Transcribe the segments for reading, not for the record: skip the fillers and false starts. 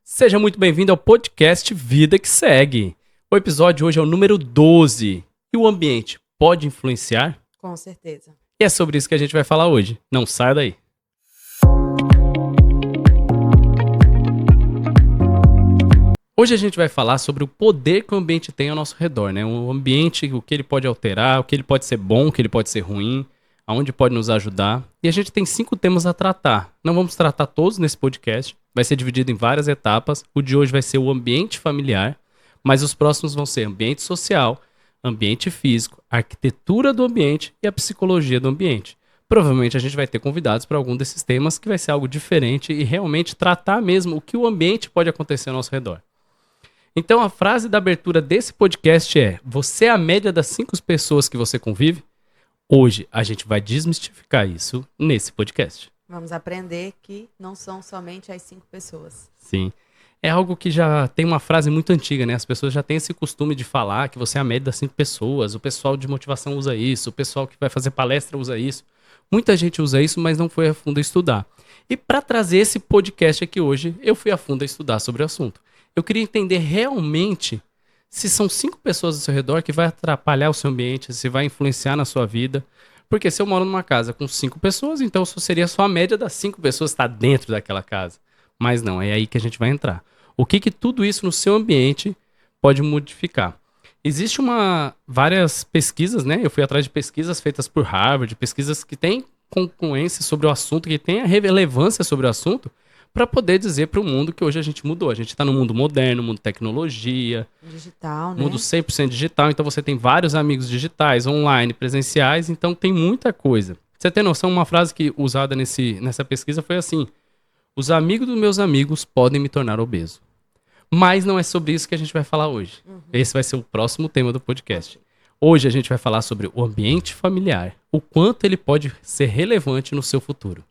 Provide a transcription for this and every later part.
Seja muito bem-vindo ao podcast Vida que Segue. O episódio hoje é o número 12. E o ambiente pode influenciar? Com certeza. E é sobre isso que a gente vai falar hoje. Não saia daí. Hoje a gente vai falar sobre o poder que o ambiente tem ao nosso redor, né? O ambiente, o que ele pode alterar, o que ele pode ser bom, o que ele pode ser ruim, aonde pode nos ajudar. E a gente tem 5 temas a tratar. Não vamos tratar todos nesse podcast. Vai ser dividido em várias etapas. O de hoje vai ser o ambiente familiar, mas os próximos vão ser ambiente social, ambiente físico, arquitetura do ambiente e a psicologia do ambiente. Provavelmente a gente vai ter convidados para algum desses temas que vai ser algo diferente e realmente tratar mesmo o que o ambiente pode acontecer ao nosso redor. Então a frase da abertura desse podcast é: você é a média das 5 pessoas que você convive? Hoje a gente vai desmistificar isso nesse podcast. Vamos aprender que não são somente as 5 pessoas. Sim. É algo que já tem uma frase muito antiga, né? As pessoas já têm esse costume de falar que você é a média das 5 pessoas. O pessoal de motivação usa isso, o pessoal que vai fazer palestra usa isso. Muita gente usa isso, mas não foi a fundo estudar. E para trazer esse podcast aqui hoje, eu fui a fundo estudar sobre o assunto. Eu queria entender realmente se são 5 pessoas ao seu redor que vai atrapalhar o seu ambiente, se vai influenciar na sua vida. Porque se eu moro numa casa com 5 pessoas, então seria só a média das 5 pessoas que está dentro daquela casa. Mas não, é aí que a gente vai entrar. O que tudo isso no seu ambiente pode modificar? Existem várias pesquisas, né? Eu fui atrás de pesquisas feitas por Harvard, pesquisas que têm concluência sobre o assunto, que têm a relevância sobre o assunto, para poder dizer para o mundo que hoje a gente mudou. A gente está no mundo moderno, mundo tecnologia, Digital, né? mundo 100% digital, então você tem vários amigos digitais, online, presenciais, então tem muita coisa. Você tem noção, uma frase que usada nessa pesquisa foi assim: os amigos dos meus amigos podem me tornar obeso. Mas não é sobre isso que a gente vai falar hoje. Esse vai ser o próximo tema do podcast. Hoje a gente vai falar sobre o ambiente familiar, o quanto ele pode ser relevante no seu futuro.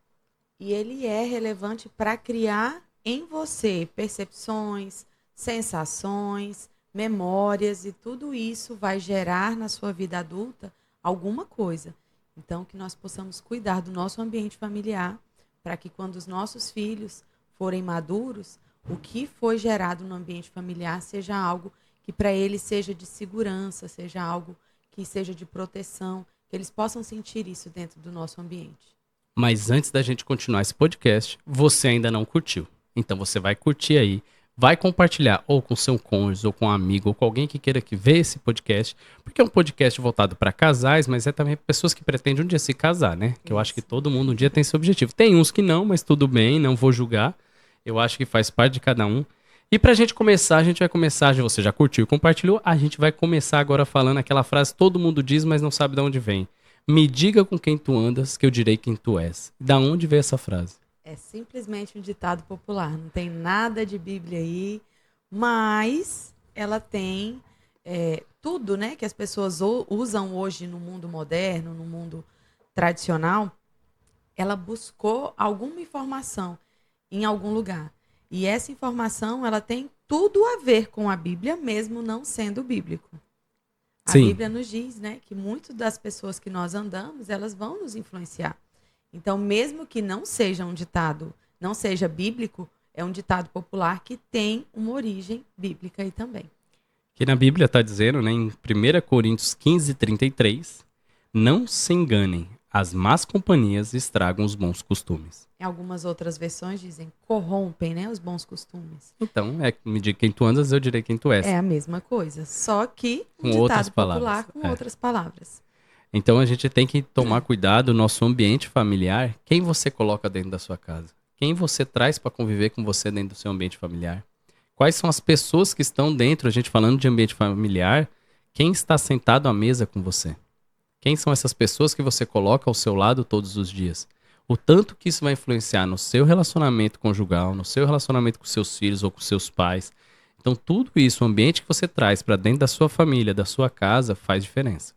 E ele é relevante para criar em você percepções, sensações, memórias, e tudo isso vai gerar na sua vida adulta alguma coisa. Então, que nós possamos cuidar do nosso ambiente familiar para que quando os nossos filhos forem maduros, o que foi gerado no ambiente familiar seja algo que para eles seja de segurança, seja algo que seja de proteção, que eles possam sentir isso dentro do nosso ambiente. Mas antes da gente continuar esse podcast, você ainda não curtiu. Então você vai curtir aí, vai compartilhar ou com seu cônjuge, ou com um amigo, ou com alguém que queira que veja esse podcast, porque é um podcast voltado para casais, mas é também para pessoas que pretendem um dia se casar, né? Que eu acho que todo mundo um dia tem esse objetivo. Tem uns que não, mas tudo bem, não vou julgar. Eu acho que faz parte de cada um. E pra gente começar, a gente vai começar, você já curtiu e compartilhou, a gente vai começar agora falando aquela frase que todo mundo diz, mas não sabe de onde vem. Me diga com quem tu andas, que eu direi quem tu és. Da onde veio essa frase? É simplesmente um ditado popular, não tem nada de Bíblia aí, mas ela tem tudo, né, que as pessoas usam hoje no mundo moderno, no mundo tradicional. Ela buscou alguma informação em algum lugar. E essa informação, ela tem tudo a ver com a Bíblia, mesmo não sendo bíblico. A Sim. Bíblia nos diz, né, que muitas das pessoas que nós andamos, elas vão nos influenciar. Então, mesmo que não seja um ditado, não seja bíblico, é um ditado popular que tem uma origem bíblica aí também. Que na Bíblia está dizendo, né, em 1 Coríntios 15:33, não se enganem, as más companhias estragam os bons costumes. Em algumas outras versões dizem corrompem, né, os bons costumes. Então, me diga quem tu andas, eu direi quem tu és. É a mesma coisa, só que um Com outras ditado palavras, popular com outras palavras. Então a gente tem que tomar cuidado no nosso ambiente familiar, quem você coloca dentro da sua casa, quem você traz para conviver com você dentro do seu ambiente familiar, quais são as pessoas que estão dentro, a gente falando de ambiente familiar, quem está sentado à mesa com você, quem são essas pessoas que você coloca ao seu lado todos os dias, o tanto que isso vai influenciar no seu relacionamento conjugal, no seu relacionamento com seus filhos ou com seus pais. Então tudo isso, o ambiente que você traz para dentro da sua família, da sua casa, faz diferença.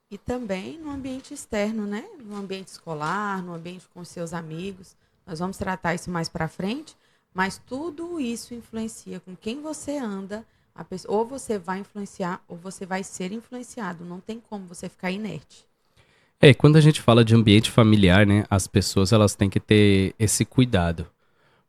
E também no ambiente externo, né? No ambiente escolar, no ambiente com seus amigos. Nós vamos tratar isso mais para frente, mas tudo isso influencia com quem você anda. Ou você vai influenciar, ou você vai ser influenciado. Não tem como você ficar inerte. Quando a gente fala de ambiente familiar, né, as pessoas elas têm que ter esse cuidado.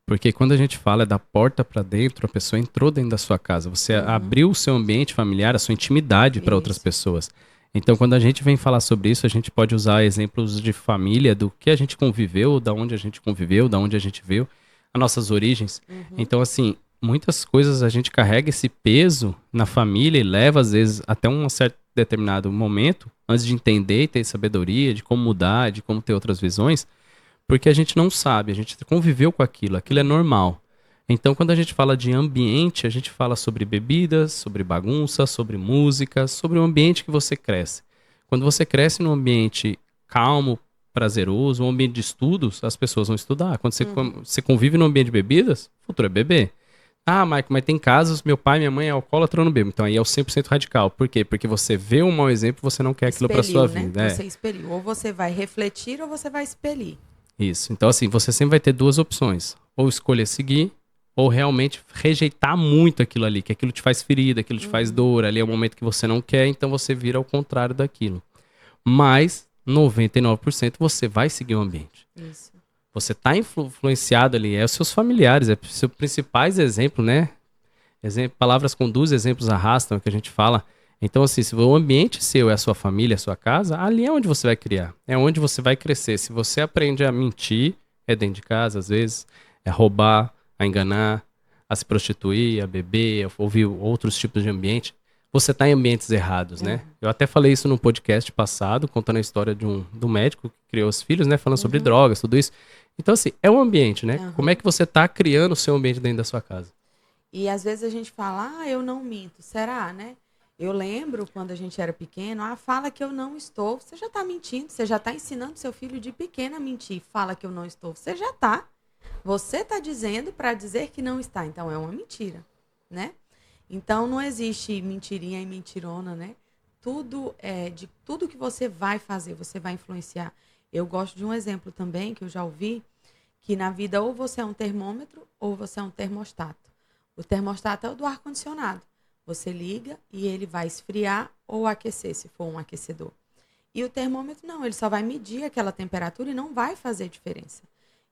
Porque quando a gente fala é da porta para dentro, a pessoa entrou dentro da sua casa. Você abriu o seu ambiente familiar, a sua intimidade para outras Isso. pessoas. Então, quando a gente vem falar sobre isso, a gente pode usar exemplos de família, do que a gente conviveu, da onde a gente conviveu, da onde a gente veio, as nossas origens. Então, assim, muitas coisas a gente carrega esse peso na família e leva, às vezes, até um certo determinado momento, antes de entender e ter sabedoria, de como mudar, de como ter outras visões, porque a gente não sabe, a gente conviveu com aquilo, aquilo é normal. Então, quando a gente fala de ambiente, a gente fala sobre bebidas, sobre bagunça, sobre música, sobre o ambiente que você cresce. Quando você cresce num ambiente calmo, prazeroso, um ambiente de estudos, as pessoas vão estudar. Quando você convive num ambiente de bebidas, o futuro é beber. Ah, Michael, mas tem casos, meu pai e minha mãe é alcoólatra, eu não bebo. Então aí é o 100% radical. Por quê? Porque você vê um mau exemplo, você não quer aquilo pra sua Expeliu, né? vida. É. Você expeliu. Ou você vai refletir ou você vai expelir. Isso. Então, assim, você sempre vai ter duas opções. Ou escolher seguir, ou realmente rejeitar muito aquilo ali, que aquilo te faz ferida, aquilo te faz dor, ali é o momento que você não quer, então você vira ao contrário daquilo. Mas, 99% você vai seguir o ambiente. Isso. Você tá influenciado ali, é os seus familiares, é os seus principais exemplos, né? Palavras conduzem, exemplos arrastam, é o que a gente fala. Então, assim, se o ambiente seu é a sua família, a sua casa, ali é onde você vai criar, é onde você vai crescer. Se você aprende a mentir, é dentro de casa, às vezes, é roubar, a enganar, a se prostituir, a beber, a ouvir outros tipos de ambiente, você está em ambientes errados, né? Eu até falei isso no podcast passado, contando a história do médico que criou os filhos, né? Falando sobre drogas, tudo isso. Então, assim, é um ambiente, né? Como é que você está criando o seu ambiente dentro da sua casa? E às vezes a gente fala, eu não minto. Será, né? Eu lembro quando a gente era pequeno, fala que eu não estou. Você já está mentindo, você já está ensinando seu filho de pequeno a mentir. Fala que eu não estou. Você já está. Você está dizendo para dizer que não está. Então é uma mentira, né? Então não existe mentirinha e mentirona, né? Tudo que você vai fazer, você vai influenciar. Eu gosto de um exemplo também que eu já ouvi, que na vida ou você é um termômetro ou você é um termostato. O termostato é o do ar-condicionado. Você liga e ele vai esfriar ou aquecer, se for um aquecedor. E o termômetro não, ele só vai medir aquela temperatura e não vai fazer diferença.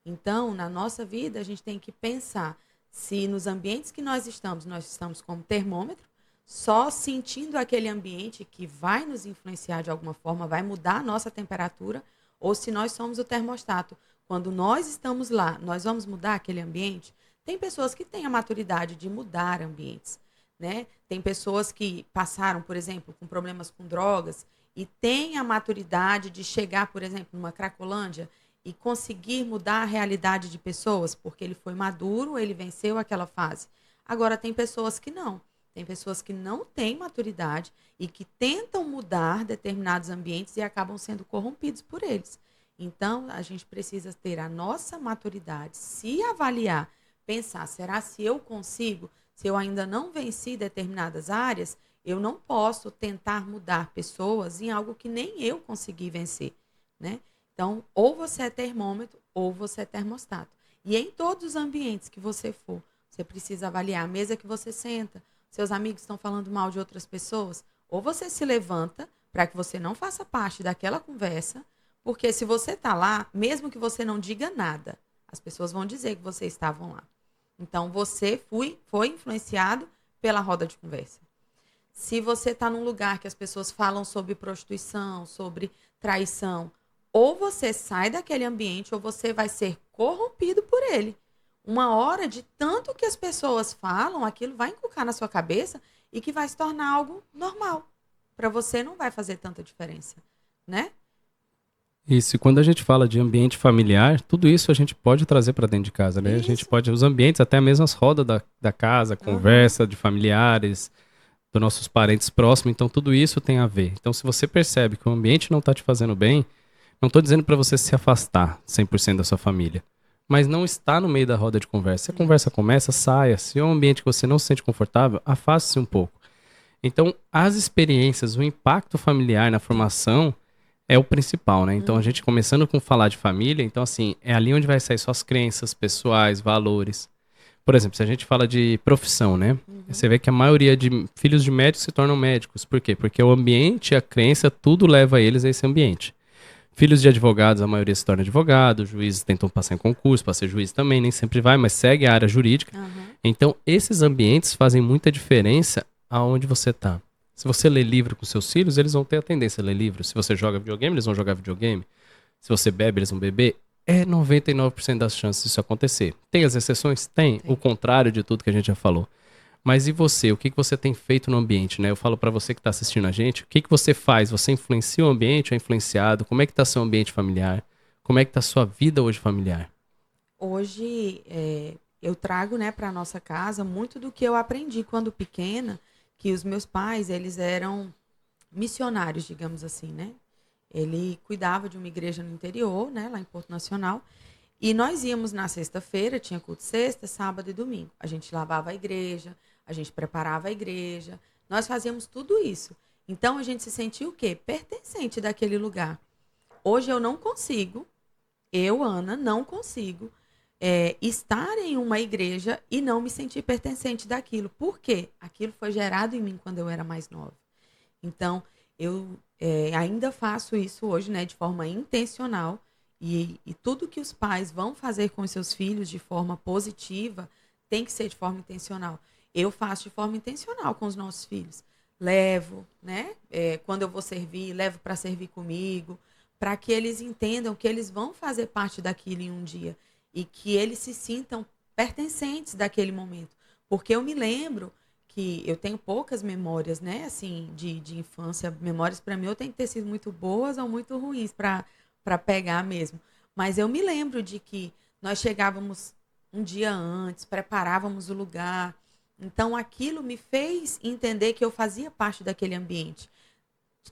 Então, na nossa vida, a gente tem que pensar se nos ambientes que nós estamos como termômetro, só sentindo aquele ambiente que vai nos influenciar de alguma forma, vai mudar a nossa temperatura, ou se nós somos o termostato. Quando nós estamos lá, nós vamos mudar aquele ambiente? Tem pessoas que têm a maturidade de mudar ambientes, né? Tem pessoas que passaram, por exemplo, com problemas com drogas e têm a maturidade de chegar, por exemplo, numa Cracolândia e conseguir mudar a realidade de pessoas, porque ele foi maduro, ele venceu aquela fase. Agora, tem pessoas que não. Tem pessoas que não têm maturidade e que tentam mudar determinados ambientes e acabam sendo corrompidos por eles. Então, a gente precisa ter a nossa maturidade, se avaliar, pensar, será se eu consigo? Se eu ainda não venci determinadas áreas, eu não posso tentar mudar pessoas em algo que nem eu consegui vencer, né? Então, ou você é termômetro ou você é termostato. E em todos os ambientes que você for, você precisa avaliar a mesa que você senta. Seus amigos estão falando mal de outras pessoas, ou você se levanta para que você não faça parte daquela conversa, porque se você está lá, mesmo que você não diga nada, as pessoas vão dizer que vocês estavam lá. Então, você foi influenciado pela roda de conversa. Se você está num lugar que as pessoas falam sobre prostituição, sobre traição, ou você sai daquele ambiente ou você vai ser corrompido por ele. Uma hora, de tanto que as pessoas falam, aquilo vai encucar na sua cabeça e que vai se tornar algo normal. Para você não vai fazer tanta diferença, né? Isso, e quando a gente fala de ambiente familiar, tudo isso a gente pode trazer para dentro de casa, né? A gente pode, os ambientes, até mesmo as rodas da casa, conversa de familiares, dos nossos parentes próximos, então tudo isso tem a ver. Então, se você percebe que o ambiente não está te fazendo bem, não estou dizendo para você se afastar 100% da sua família, mas não está no meio da roda de conversa. Se a conversa começa, saia. Se é um ambiente que você não se sente confortável, afaste-se um pouco. Então, as experiências, o impacto familiar na formação é o principal, né? Então, a gente começando com falar de família, então, assim, é ali onde vai sair suas crenças pessoais, valores. Por exemplo, se a gente fala de profissão, né? Você vê que a maioria de filhos de médicos se tornam médicos. Por quê? Porque o ambiente, a crença, tudo leva eles a esse ambiente. Filhos de advogados, a maioria se torna advogado, juízes tentam passar em concurso, para ser juiz também, nem sempre vai, mas segue a área jurídica. Aham. Então, esses ambientes fazem muita diferença aonde você tá. Se você lê livro com seus filhos, eles vão ter a tendência a ler livro. Se você joga videogame, eles vão jogar videogame. Se você bebe, eles vão beber. É 99% das chances disso acontecer. Tem as exceções? Tem. Tem. O contrário de tudo que a gente já falou. Mas e você? O que que você tem feito no ambiente, né? Eu falo pra você que tá assistindo a gente, o que que você faz? Você influencia o ambiente ou é influenciado? Como é que tá seu ambiente familiar? Como é que tá sua vida hoje familiar? Hoje, eu trago, né, para nossa casa muito do que eu aprendi quando pequena, que os meus pais, eles eram missionários, digamos assim, né? Ele cuidava de uma igreja no interior, né, lá em Porto Nacional, e nós íamos na sexta-feira, tinha culto sexta, sábado e domingo. A gente lavava a igreja, a gente preparava a igreja, nós fazíamos tudo isso. Então a gente se sentia o quê? Pertencente daquele lugar. Hoje eu não consigo, eu, Ana, não consigo estar em uma igreja e não me sentir pertencente daquilo. Por quê? Aquilo foi gerado em mim quando eu era mais nova. Então, eu ainda faço isso hoje, né, de forma intencional. E tudo que os pais vão fazer com os seus filhos de forma positiva tem que ser de forma intencional. Eu faço de forma intencional com os nossos filhos. Levo, né? Quando eu vou servir, levo para servir comigo, para que eles entendam que eles vão fazer parte daquilo em um dia e que eles se sintam pertencentes daquele momento. Porque eu me lembro que eu tenho poucas memórias, né, assim, de infância. Memórias para mim ou tem que ter sido muito boas ou muito ruins para pegar mesmo. Mas eu me lembro de que nós chegávamos um dia antes, preparávamos o lugar. Então aquilo me fez entender que eu fazia parte daquele ambiente.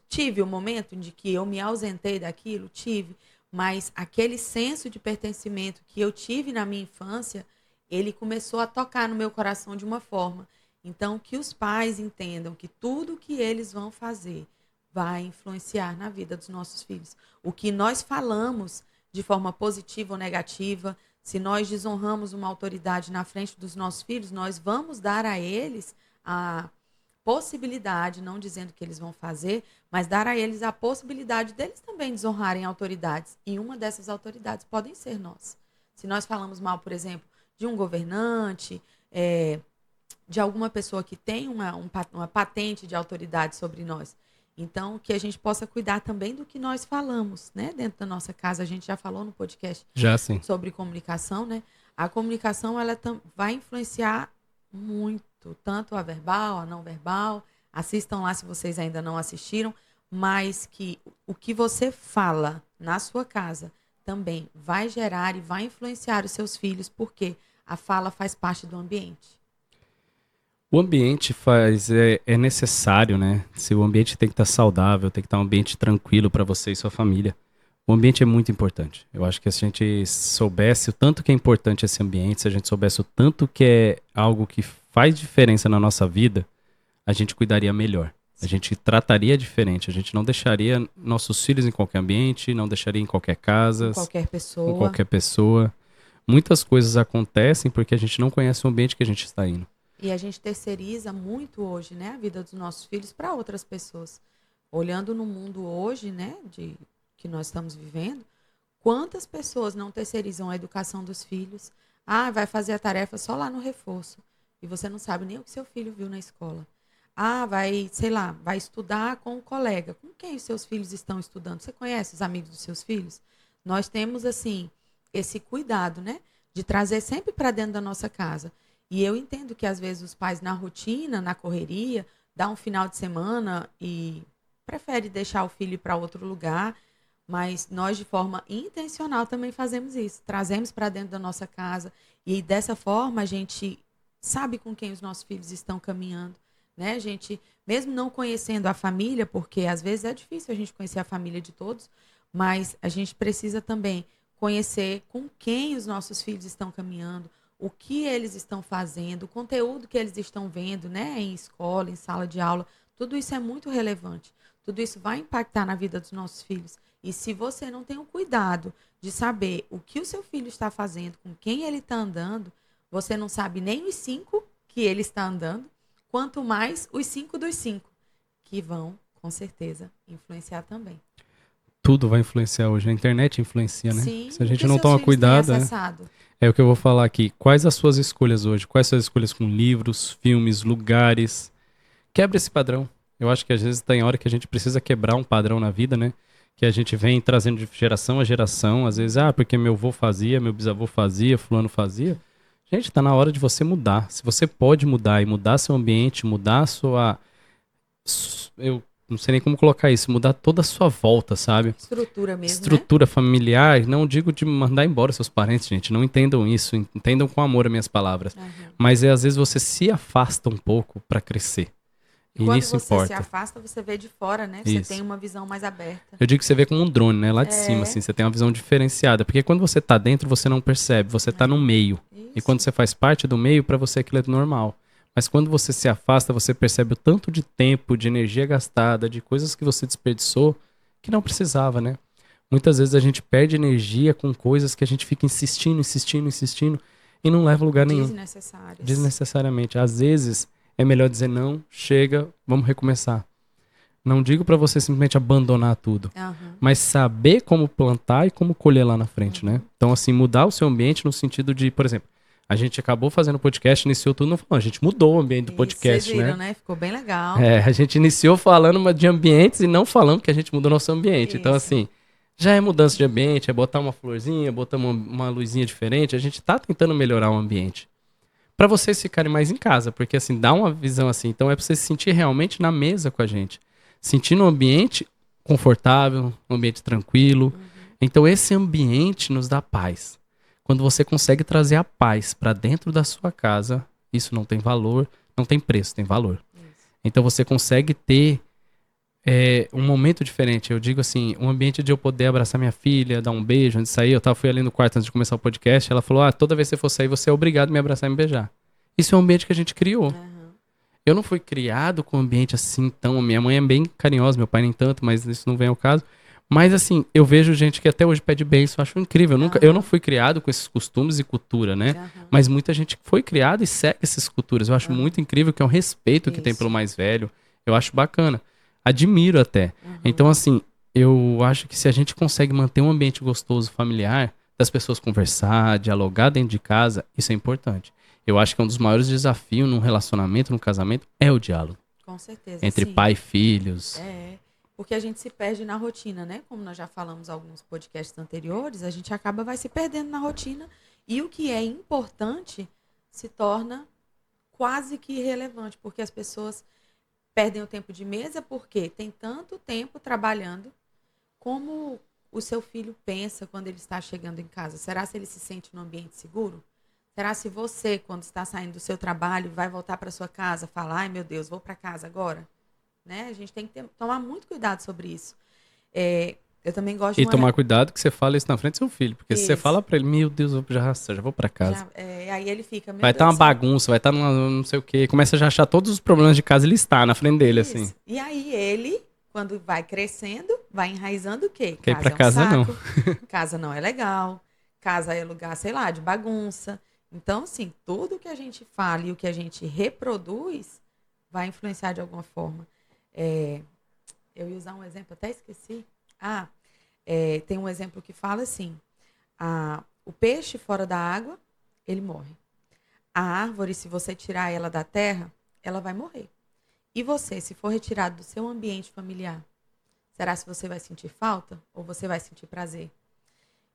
Tive o momento de que eu me ausentei daquilo, tive, mas aquele senso de pertencimento que eu tive na minha infância, ele começou a tocar no meu coração de uma forma. Então, que os pais entendam que tudo que eles vão fazer vai influenciar na vida dos nossos filhos. O que nós falamos de forma positiva ou negativa, se nós desonramos uma autoridade na frente dos nossos filhos, nós vamos dar a eles a possibilidade, não dizendo que eles vão fazer, mas dar a eles a possibilidade deles também desonrarem autoridades. E uma dessas autoridades podem ser nós. Se nós falamos mal, por exemplo, de um governante, de alguma pessoa que tem uma patente de autoridade sobre nós. Então, que a gente possa cuidar também do que nós falamos, né? Dentro da nossa casa, a gente já falou no podcast Já sim. sobre comunicação, né? A comunicação, ela vai influenciar muito, tanto a verbal, a não verbal. Assistam lá se vocês ainda não assistiram, mas que o que você fala na sua casa também vai gerar e vai influenciar os seus filhos, porque a fala faz parte do ambiente. O ambiente é necessário, né? Se o ambiente tem que estar saudável, tem que estar um ambiente tranquilo para você e sua família. O ambiente é muito importante. Eu acho que se a gente soubesse o tanto que é importante esse ambiente, se a gente soubesse o tanto que é algo que faz diferença na nossa vida, a gente cuidaria melhor. A gente trataria diferente. A gente não deixaria nossos filhos em qualquer ambiente, não deixaria em qualquer casa, Qualquer com pessoa. qualquer pessoa. Muitas coisas acontecem porque a gente não conhece o ambiente que a gente está indo. E a gente terceiriza muito hoje, né, a vida dos nossos filhos para outras pessoas. Olhando no mundo hoje, né, que nós estamos vivendo, quantas pessoas não terceirizam a educação dos filhos? Ah, vai fazer a tarefa só lá no reforço. E você não sabe nem o que seu filho viu na escola. Ah, vai, sei lá, vai estudar com um colega. Com quem os seus filhos estão estudando? Você conhece os amigos dos seus filhos? Nós temos, assim, esse cuidado, né, de trazer sempre para dentro da nossa casa. E eu entendo que, às vezes, os pais, na rotina, na correria, dá um final de semana e prefere deixar o filho ir para outro lugar, mas nós, de forma intencional, também fazemos isso. Trazemos para dentro da nossa casa e, dessa forma, a gente sabe com quem os nossos filhos estão caminhando, né? A gente, mesmo não conhecendo a família, porque, às vezes, é difícil a gente conhecer a família de todos, mas a gente precisa também conhecer com quem os nossos filhos estão caminhando, o que eles estão fazendo, o conteúdo que eles estão vendo, né, em escola, em sala de aula, tudo isso é muito relevante. Tudo isso vai impactar na vida dos nossos filhos. E se você não tem o cuidado de saber o que o seu filho está fazendo, com quem ele está andando, você não sabe nem os 5 que ele está andando, quanto mais os 5 dos 5, que vão, com certeza, influenciar também. Tudo vai influenciar hoje. A internet influencia, né? Sim, Se a o gente que não seus toma filhos têm cuidado, acessado? é o que eu vou falar aqui. Quais as suas escolhas hoje? Quais suas escolhas com livros, filmes, lugares? Quebra esse padrão. Eu acho que às vezes tem hora que a gente precisa quebrar um padrão na vida, né? Que a gente vem trazendo de geração a geração. Às vezes, porque meu avô fazia, meu bisavô fazia, fulano fazia. Gente, tá na hora de você mudar. Se você pode mudar e mudar seu ambiente, mudar a sua. Eu não sei nem como colocar isso, mudar toda a sua volta, sabe? Estrutura mesmo, né? Estrutura familiar, não digo de mandar embora seus parentes, gente, não entendam isso, entendam com amor as minhas palavras. Aham. Mas é às vezes você se afasta um pouco para crescer. E E quando nisso você se importa. afasta, você vê de fora, né? Você tem Isso. uma visão mais aberta. Eu digo que você vê como um drone, né? Lá de cima, É, assim, você tem uma visão diferenciada. Porque quando você tá dentro, você não percebe, você tá no meio. E quando isso. você faz parte do meio, para você aquilo é normal. Mas quando você se afasta, você percebe o tanto de tempo, de energia gastada, de coisas que você desperdiçou que não precisava, né? Muitas vezes a gente perde energia com coisas que a gente fica insistindo, insistindo, insistindo e não leva a lugar nenhum, Desnecessárias. desnecessariamente. Às vezes é melhor dizer não, chega, vamos recomeçar. Não digo pra você simplesmente abandonar tudo, Aham. mas saber como plantar e como colher lá na frente, né? Então, assim, mudar o seu ambiente no sentido de, por exemplo, a gente acabou fazendo podcast, iniciou tudo, não falou, a gente mudou o ambiente do E vocês podcast, viram, né? né? Ficou bem legal. É, a gente iniciou falando de ambientes e não falando que a gente mudou nosso ambiente. Então, Isso. assim, já é mudança de ambiente, é botar uma florzinha, botar uma luzinha diferente. A gente tá tentando melhorar o ambiente. Pra vocês ficarem mais em casa, porque, assim, dá uma visão assim. Então, é pra você se sentir realmente na mesa com a gente. Sentindo um ambiente confortável, um ambiente tranquilo. Então, esse ambiente nos dá paz. Quando você consegue trazer a paz pra dentro da sua casa, isso não tem valor, não tem preço, tem valor. Isso. Então você consegue ter um momento diferente. Eu digo assim, um ambiente de eu poder abraçar minha filha, dar um beijo antes de sair. Fui ali no quarto antes de começar o podcast. Ela falou: toda vez que você for sair, você é obrigado a me abraçar e me beijar. Isso é um ambiente que a gente criou. Aham. Eu não fui criado com um ambiente assim tão. Minha mãe é bem carinhosa, meu pai nem tanto, mas isso não vem ao caso. Mas assim, eu vejo gente que até hoje pede beijo, eu acho incrível. Eu não fui criado com esses costumes e cultura, né? Aham. Mas muita gente foi criada e segue essas culturas. Eu acho muito incrível que é um respeito que tem Isso. pelo mais velho. Eu acho bacana. Admiro até. Uhum. Então, assim, eu acho que se a gente consegue manter um ambiente gostoso, familiar, das pessoas conversar, dialogar dentro de casa, isso é importante. Eu acho que um dos maiores desafios num relacionamento, num casamento, é o diálogo. Com certeza. Entre sim. pai e filhos. É. Porque a gente se perde na rotina, né? Como nós já falamos em alguns podcasts anteriores, a gente vai se perdendo na rotina e o que é importante se torna quase que irrelevante, porque as pessoas perdem o tempo de mesa porque tem tanto tempo trabalhando. Como o seu filho pensa quando ele está chegando em casa? Será se ele se sente num ambiente seguro? Será se você, quando está saindo do seu trabalho, vai voltar para sua casa, falar, ai meu Deus, vou para casa agora? Né? A gente tem que tomar muito cuidado sobre isso. Eu também gosto E de uma... tomar cuidado que você fala isso na frente do seu filho. Porque se você Isso. fala pra ele, meu Deus, eu já vou pra casa. aí ele fica, meu Vai estar Deus uma do céu. bagunça, vai estar não sei o quê. Começa a já achar todos os problemas de casa e listar na frente dele, Isso. assim. E aí ele, quando vai crescendo, vai enraizando o quê? Quer ir pra é um casa, não. saco, casa não é legal, casa é lugar, sei lá, de bagunça. Então, assim, tudo que a gente fala e o que a gente reproduz vai influenciar de alguma forma. Eu ia usar um exemplo, até esqueci. Tem um exemplo que fala assim, o peixe fora da água, ele morre. A árvore, se você tirar ela da terra, ela vai morrer. E você, se for retirado do seu ambiente familiar, será se você vai sentir falta ou você vai sentir prazer?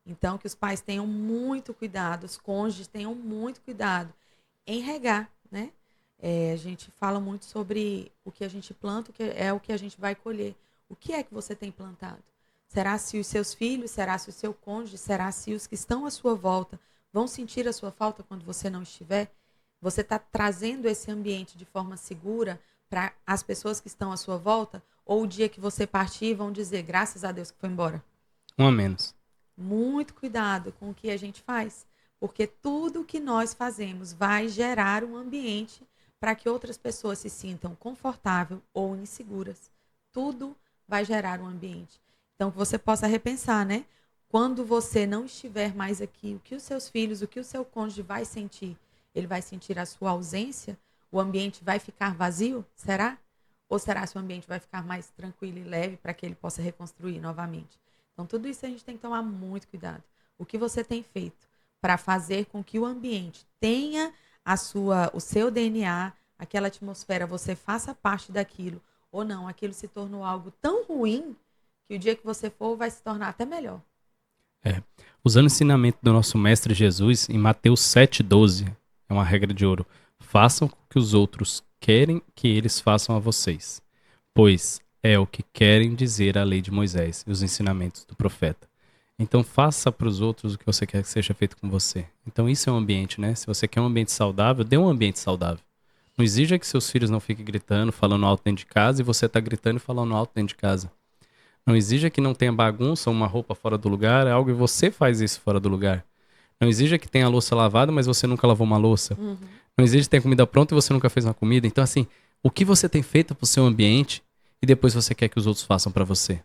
Então, que os pais tenham muito cuidado, os cônjuges tenham muito cuidado em regar, né? A gente fala muito sobre o que a gente planta, o que é o que a gente vai colher. O que é que você tem plantado? Será se os seus filhos, será se o seu cônjuge, será se os que estão à sua volta vão sentir a sua falta quando você não estiver? Você está trazendo esse ambiente de forma segura para as pessoas que estão à sua volta? Ou o dia que você partir vão dizer, graças a Deus que foi embora? Um a menos. Muito cuidado com o que a gente faz, porque tudo que nós fazemos vai gerar um ambiente para que outras pessoas se sintam confortáveis ou inseguras. Tudo vai gerar um ambiente. Então, que você possa repensar, né? Quando você não estiver mais aqui, o que os seus filhos, o que o seu cônjuge vai sentir? Ele vai sentir a sua ausência? O ambiente vai ficar vazio? Será? Ou será que o ambiente vai ficar mais tranquilo e leve para que ele possa reconstruir novamente? Então, tudo isso a gente tem que tomar muito cuidado. O que você tem feito para fazer com que o ambiente tenha o seu DNA, aquela atmosfera, você faça parte daquilo, ou não, aquilo se tornou algo tão ruim que o dia que você for vai se tornar até melhor. Usando o ensinamento do nosso mestre Jesus, em Mateus 7,12, é uma regra de ouro. Façam o que os outros querem que eles façam a vocês, pois é o que querem dizer a lei de Moisés e os ensinamentos do profeta. Então faça para os outros o que você quer que seja feito com você. Então isso é um ambiente, né? Se você quer um ambiente saudável, dê um ambiente saudável. Não exija que seus filhos não fiquem gritando, falando alto dentro de casa e você está gritando e falando alto dentro de casa. Não exija que não tenha bagunça, uma roupa fora do lugar, é algo e você faz isso fora do lugar. Não exija que tenha a louça lavada, mas você nunca lavou uma louça. Não exige que tenha comida pronta e você nunca fez uma comida. Então, assim, o que você tem feito pro seu ambiente e depois você quer que os outros façam para você?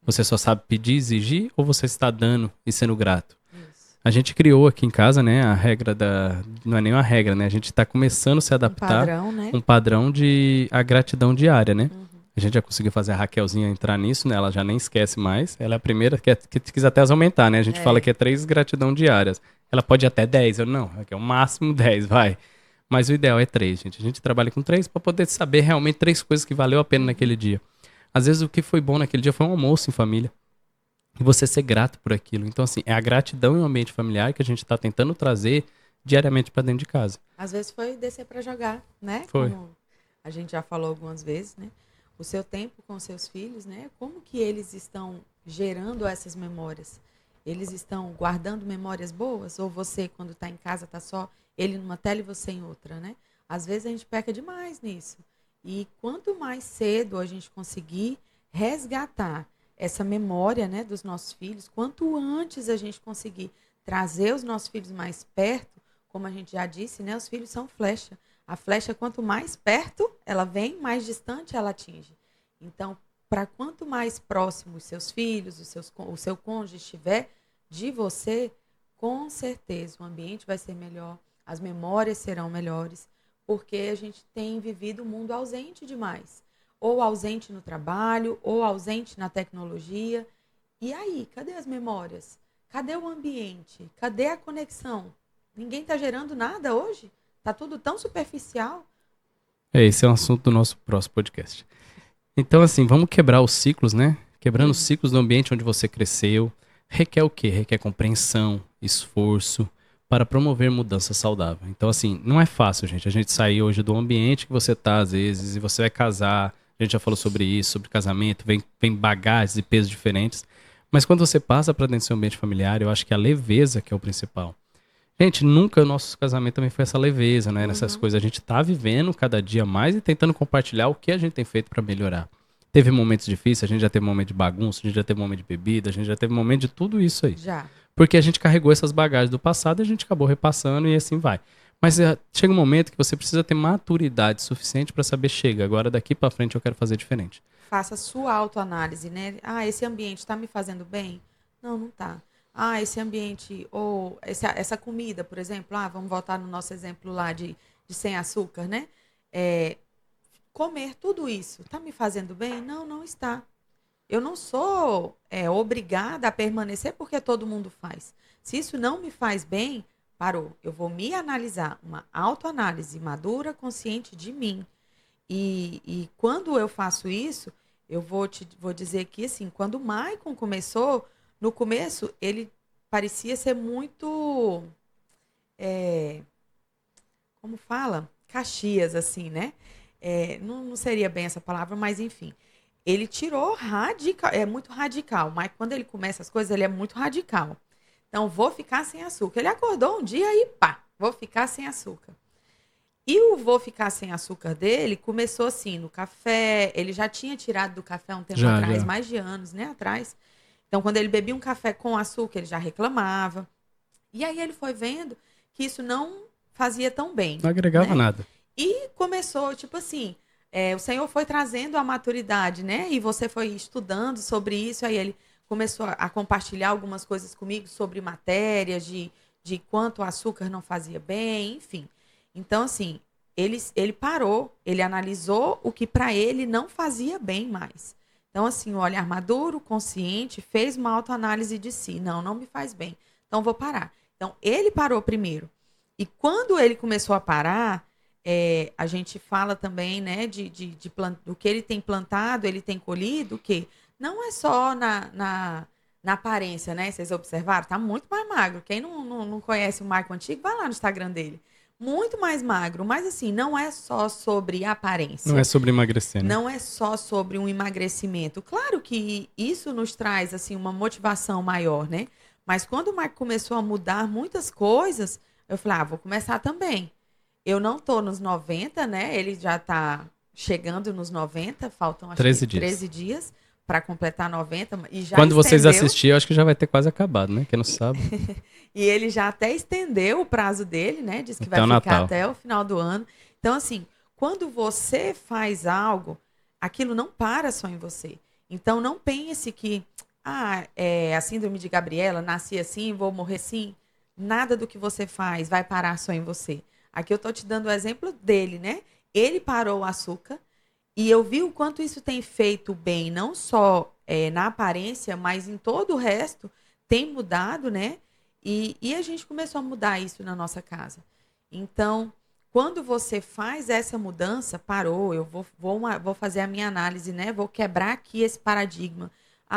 Você só sabe pedir, exigir ou você está dando e sendo grato? Isso. A gente criou aqui em casa, né, a regra da... Não é nem uma regra, né? A gente está começando a se adaptar Um padrão, né? padrão de a gratidão diária, né? A gente já conseguiu fazer a Raquelzinha entrar nisso, né? Ela já nem esquece mais. Ela é a primeira que quis até aumentar, né? A gente fala que é 3 gratidão diárias. Ela pode ir até 10. Eu não, aqui é o máximo 10, vai. Mas o ideal é 3, gente. A gente trabalha com 3 para poder saber realmente 3 coisas que valeu a pena naquele dia. Às vezes o que foi bom naquele dia foi um almoço em família. E você ser grato por aquilo. Então, assim, é a gratidão em um ambiente familiar que a gente está tentando trazer diariamente para dentro de casa. Às vezes foi descer para jogar, né? Foi. Como a gente já falou algumas vezes, né? O seu tempo com seus filhos, né? Como que eles estão gerando essas memórias? Eles estão guardando memórias boas? Ou você, quando está em casa, está só ele numa tela e você em outra, né? Às vezes a gente peca demais nisso. E quanto mais cedo a gente conseguir resgatar essa memória, né, dos nossos filhos, quanto antes a gente conseguir trazer os nossos filhos mais perto, como a gente já disse, né, os filhos são flecha. A flecha, quanto mais perto ela vem, mais distante ela atinge. Então, para quanto mais próximo os seus filhos, o seu cônjuge estiver de você, com certeza o ambiente vai ser melhor, as memórias serão melhores, porque a gente tem vivido um mundo ausente demais. Ou ausente no trabalho, ou ausente na tecnologia. E aí, cadê as memórias? Cadê o ambiente? Cadê a conexão? Ninguém está gerando nada hoje? Tá tudo tão superficial. Esse é um assunto do nosso próximo podcast. Então, assim, vamos quebrar os ciclos, né? Quebrando os ciclos do ambiente onde você cresceu. Requer o quê? Requer compreensão, esforço para promover mudança saudável. Então, assim, não é fácil, gente. A gente sair hoje do ambiente que você tá, às vezes, e você vai casar. A gente já falou sobre isso, sobre casamento. Vem bagagens e pesos diferentes. Mas quando você passa para dentro do seu ambiente familiar, eu acho que a leveza que é o principal. Gente, nunca o nosso casamento também foi essa leveza, né? Nessas coisas. A gente tá vivendo cada dia mais e tentando compartilhar o que a gente tem feito para melhorar. Teve momentos difíceis, a gente já teve momento de bagunça, a gente já teve momento de bebida, a gente já teve momento de tudo isso aí. Já. Porque a gente carregou essas bagagens do passado e a gente acabou repassando e assim vai. Mas chega um momento que você precisa ter maturidade suficiente para saber, chega, agora daqui para frente eu quero fazer diferente. Faça sua autoanálise, né? Ah, esse ambiente está me fazendo bem? Não, não está. Ah, esse ambiente, ou essa comida, por exemplo, vamos voltar no nosso exemplo lá de sem açúcar, né? Comer tudo isso, está me fazendo bem? Não, não está. Eu não sou obrigada a permanecer porque todo mundo faz. Se isso não me faz bem, parou. Eu vou me analisar, uma autoanálise madura, consciente de mim. E quando eu faço isso, eu vou dizer que, assim, quando o Maicon começou, no começo, ele parecia ser muito, como fala? Caxias, assim, né? Não seria bem essa palavra, mas enfim. Ele tirou radical, é muito radical, mas quando ele começa as coisas, ele é muito radical. Então, vou ficar sem açúcar. Ele acordou um dia e pá, vou ficar sem açúcar. E o vou ficar sem açúcar dele começou assim, no café. Ele já tinha tirado do café um tempo atrás, mais de anos, né, atrás. Então, quando ele bebia um café com açúcar, ele já reclamava. E aí ele foi vendo que isso não fazia tão bem. Não agregava nada. E começou, tipo assim, o Senhor foi trazendo a maturidade, né? E você foi estudando sobre isso, aí ele começou a compartilhar algumas coisas comigo sobre matérias, de quanto o açúcar não fazia bem, enfim. Então, assim, ele parou, ele analisou o que para ele não fazia bem mais. Então, assim, o olhar maduro, consciente, fez uma autoanálise de si. Não, não me faz bem. Então, vou parar. Então, ele parou primeiro. E quando ele começou a parar, a gente fala também, né, do que ele tem plantado, ele tem colhido, o quê? Não é só na aparência, né? Vocês observaram? Tá muito mais magro. Quem não conhece o Marco antigo, vai lá no Instagram dele. Muito mais magro. Mas, assim, não é só sobre aparência. Não é sobre emagrecer, né? Não é só sobre um emagrecimento. Claro que isso nos traz, assim, uma motivação maior, né? Mas quando o Marco começou a mudar muitas coisas, eu falei, vou começar também. Eu não tô nos 90, né? Ele já tá chegando nos 90, faltam acho 13 que dias. 13 dias para completar 90 e já Quando vocês estendeu, assistirem, eu acho que já vai ter quase acabado, né? Quem não sabe. e ele já até estendeu o prazo dele, né? Diz que Até vai o ficar Natal. até o final do ano. Então, assim, quando você faz algo, aquilo não para só em você. Então, não pense que a síndrome de Gabriela, nasci assim, vou morrer assim. Nada do que você faz vai parar só em você. Aqui eu tô te dando o exemplo dele, né? Ele parou o açúcar e eu vi o quanto isso tem feito bem, não só na aparência, mas em todo o resto, tem mudado, né? E a gente começou a mudar isso na nossa casa. Então, quando você faz essa mudança, parou, eu vou fazer a minha análise, né? Vou quebrar aqui esse paradigma.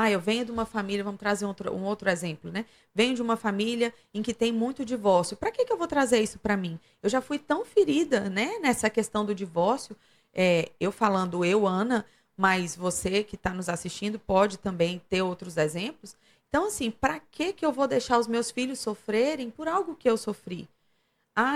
Eu venho de uma família, vamos trazer um outro exemplo, né? Venho de uma família em que tem muito divórcio. Para que eu vou trazer isso para mim? Eu já fui tão ferida, né, nessa questão do divórcio. Eu falando Ana, mas você que está nos assistindo pode também ter outros exemplos. Então, assim, para que eu vou deixar os meus filhos sofrerem por algo que eu sofri?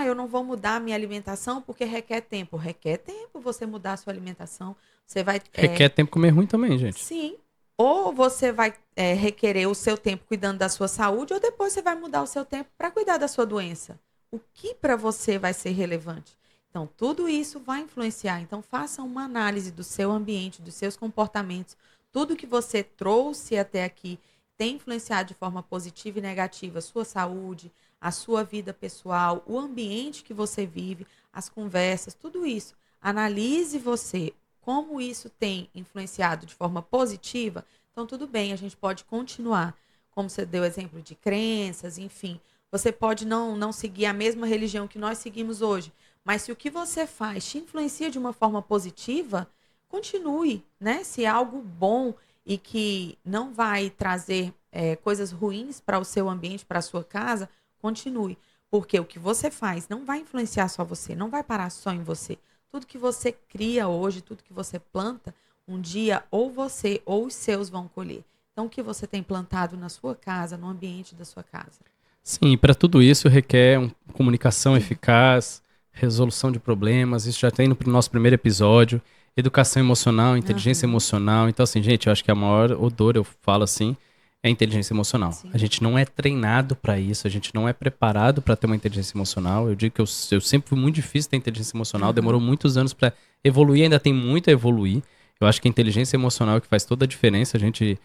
Eu não vou mudar a minha alimentação porque requer tempo. Requer tempo você mudar a sua alimentação. Você vai... Requer tempo comer ruim também, gente. Sim. Ou você vai requerer o seu tempo cuidando da sua saúde, ou depois você vai mudar o seu tempo para cuidar da sua doença. O que para você vai ser relevante? Então, tudo isso vai influenciar. Então, faça uma análise do seu ambiente, dos seus comportamentos. Tudo que você trouxe até aqui tem influenciado de forma positiva e negativa a sua saúde, a sua vida pessoal, o ambiente que você vive, as conversas, tudo isso. Analise você. Como isso tem influenciado de forma positiva, então tudo bem, a gente pode continuar. Como você deu exemplo de crenças, enfim. Você pode não seguir a mesma religião que nós seguimos hoje, mas se o que você faz te influencia de uma forma positiva, continue, né? Se é algo bom e que não vai trazer coisas ruins para o seu ambiente, para a sua casa, continue. Porque o que você faz não vai influenciar só você, não vai parar só em você. Tudo que você cria hoje, tudo que você planta, um dia ou você ou os seus vão colher. Então, o que você tem plantado na sua casa, no ambiente da sua casa? Sim, para tudo isso requer uma comunicação eficaz, resolução de problemas. Isso já tem no nosso primeiro episódio. Educação emocional, inteligência emocional. Então, assim, gente, eu acho que a maior odor, eu falo assim, é a inteligência emocional. Sim. A gente não é treinado para isso, a gente não é preparado para ter uma inteligência emocional. Eu digo que eu sempre fui muito difícil ter inteligência emocional, demorou muitos anos para evoluir, ainda tem muito a evoluir. Eu acho que a inteligência emocional é o que faz toda a diferença. A gente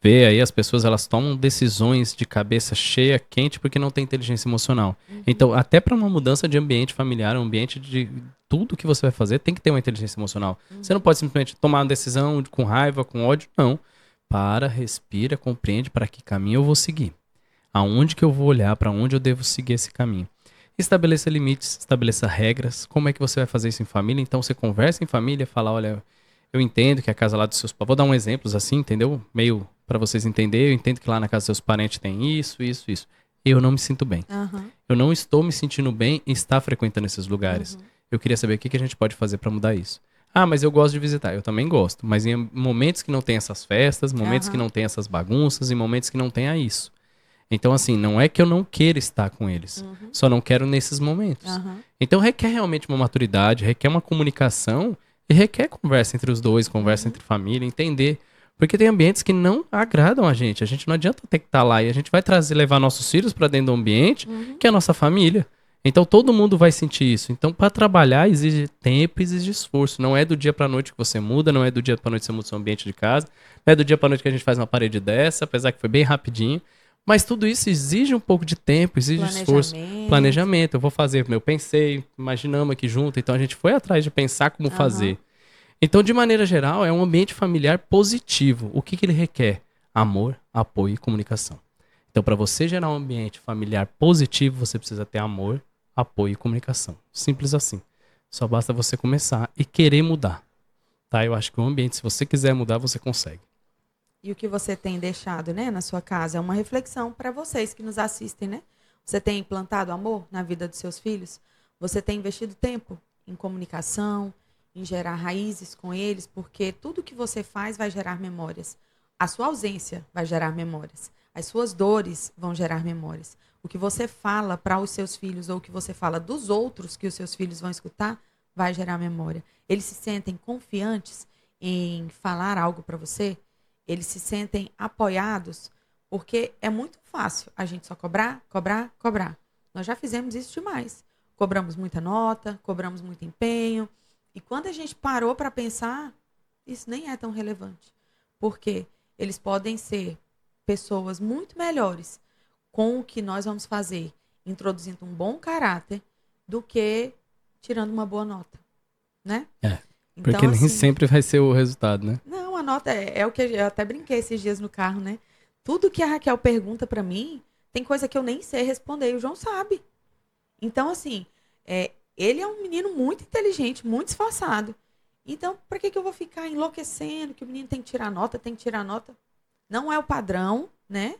vê aí as pessoas, elas tomam decisões de cabeça cheia, quente, porque não tem inteligência emocional. Então, até para uma mudança de ambiente familiar, um ambiente de tudo que você vai fazer, tem que ter uma inteligência emocional. Você não pode simplesmente tomar uma decisão com raiva, com ódio, não. Para, respira, compreende para que caminho eu vou seguir. Aonde que eu vou olhar, para onde eu devo seguir esse caminho. Estabeleça limites, estabeleça regras. Como é que você vai fazer isso em família? Então você conversa em família, fala, olha, eu entendo que a casa lá dos seus... Vou dar um exemplos assim, entendeu? Meio para vocês entenderem. Eu entendo que lá na casa dos seus parentes tem isso, isso, isso. Eu não me sinto bem. Eu não estou me sentindo bem em estar frequentando esses lugares. Eu queria saber o que a gente pode fazer para mudar isso. Mas eu gosto de visitar. Eu também gosto. Mas em momentos que não tem essas festas, momentos que não tem essas bagunças, em momentos que não tenha isso. Então, assim, não é que eu não queira estar com eles. Só não quero nesses momentos. Então, requer realmente uma maturidade, requer uma comunicação e requer conversa entre os dois, conversa entre família, entender. Porque tem ambientes que não agradam a gente. A gente não adianta ter que estar lá. E a gente vai levar nossos filhos para dentro do ambiente que é a nossa família. Então todo mundo vai sentir isso. Então para trabalhar exige tempo, exige esforço. Não é do dia para noite que você muda, não é do dia para noite que você muda o seu ambiente de casa, não é do dia para noite que a gente faz uma parede dessa, apesar que foi bem rapidinho. Mas tudo isso exige um pouco de tempo, exige esforço, planejamento. Eu vou fazer, eu pensei, imaginamos aqui junto, então a gente foi atrás de pensar como fazer. Então, de maneira geral, é um ambiente familiar positivo. O que que ele requer? Amor, apoio e comunicação. Então, para você gerar um ambiente familiar positivo, você precisa ter amor, apoio e comunicação. Simples assim. Só basta você começar e querer mudar. Tá? Eu acho que o ambiente, se você quiser mudar, você consegue. E o que você tem deixado, né, na sua casa é uma reflexão para vocês que nos assistem, né? Você tem implantado amor na vida dos seus filhos? Você tem investido tempo em comunicação, em gerar raízes com eles, porque tudo que você faz vai gerar memórias. A sua ausência vai gerar memórias. As suas dores vão gerar memórias. O que você fala para os seus filhos ou o que você fala dos outros que os seus filhos vão escutar vai gerar memória. Eles se sentem confiantes em falar algo para você? Eles se sentem apoiados? Porque é muito fácil a gente só cobrar, cobrar, cobrar. Nós já fizemos isso demais. Cobramos muita nota, cobramos muito empenho. E quando a gente parou para pensar, isso nem é tão relevante. Porque eles podem ser pessoas muito melhores com o que nós vamos fazer, introduzindo um bom caráter, do que tirando uma boa nota, né? Porque Então, nem assim, sempre vai ser o resultado, né? não, a nota é o que eu até brinquei esses dias no carro, né? Tudo que a Raquel pergunta para mim, tem coisa que eu nem sei responder, e o João sabe. Então, assim, ele é um menino muito inteligente, muito esforçado. Então, para que eu vou ficar enlouquecendo que o menino tem que tirar nota, tem que tirar nota? Não é o padrão, né?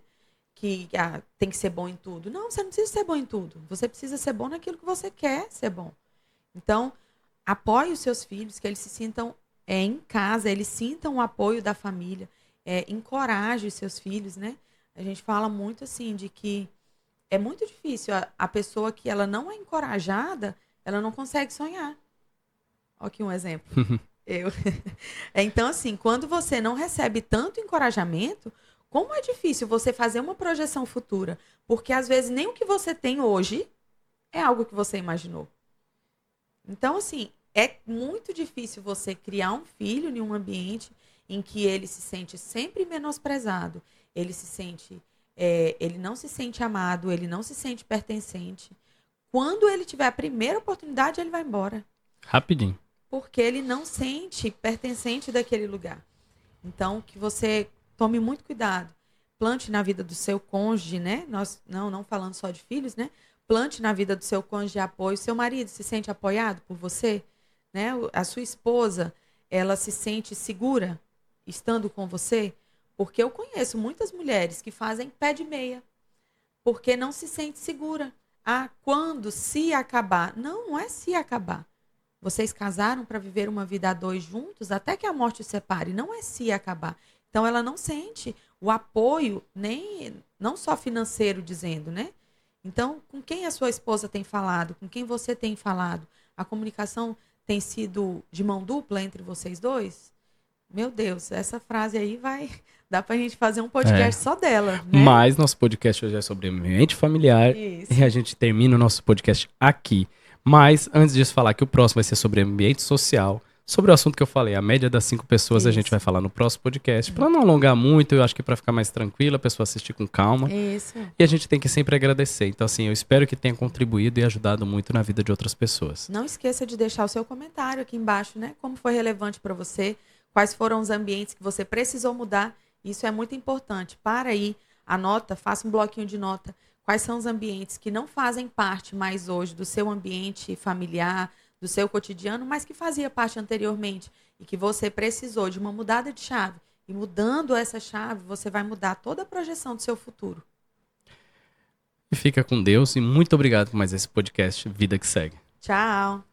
Que tem que ser bom em tudo. Não, você não precisa ser bom em tudo. Você precisa ser bom naquilo que você quer ser bom. Então, apoie os seus filhos, que eles se sintam em casa, eles sintam o apoio da família. Encoraje os seus filhos, né? A gente fala muito assim de que é muito difícil a pessoa que ela não é encorajada, ela não consegue sonhar. Olha aqui um exemplo. Eu. Então, assim, quando você não recebe tanto encorajamento, como é difícil você fazer uma projeção futura? Porque às vezes nem o que você tem hoje é algo que você imaginou. Então, assim, é muito difícil você criar um filho em um ambiente em que ele se sente sempre menosprezado, ele não se sente amado, ele não se sente pertencente. Quando ele tiver a primeira oportunidade, ele vai embora. Rapidinho. Porque ele não sente pertencente daquele lugar. Então, que você tome muito cuidado. Plante na vida do seu cônjuge, né? Nós não falando só de filhos, né? Plante na vida do seu cônjuge apoio. Seu marido se sente apoiado por você, né? A sua esposa, ela se sente segura estando com você? Porque eu conheço muitas mulheres que fazem pé de meia, porque não se sente segura. Quando se acabar? Não é se acabar. Vocês casaram para viver uma vida a dois juntos, até que a morte os separe. Não é se acabar. Então, ela não sente o apoio, não só financeiro, dizendo, né? Então, com quem a sua esposa tem falado? Com quem você tem falado? A comunicação tem sido de mão dupla entre vocês dois? Meu Deus, essa frase aí dá pra gente fazer um podcast só dela, né? Mas nosso podcast hoje é sobre ambiente familiar. Isso. E a gente termina o nosso podcast aqui. Mas, antes disso, falar que o próximo vai ser sobre ambiente social. Sobre o assunto que eu falei, a média das 5 pessoas, a gente vai falar no próximo podcast. Para não alongar muito, eu acho que para ficar mais tranquila, a pessoa assistir com calma. Isso. E a gente tem que sempre agradecer. Então, assim, eu espero que tenha contribuído e ajudado muito na vida de outras pessoas. Não esqueça de deixar o seu comentário aqui embaixo, né? Como foi relevante para você, quais foram os ambientes que você precisou mudar. Isso é muito importante. Para aí, anota, faça um bloquinho de nota. Quais são os ambientes que não fazem parte mais hoje do seu ambiente familiar, do seu cotidiano, mas que fazia parte anteriormente e que você precisou de uma mudada de chave. E mudando essa chave, você vai mudar toda a projeção do seu futuro. E fica com Deus e muito obrigado por mais esse podcast Vida que Segue. Tchau!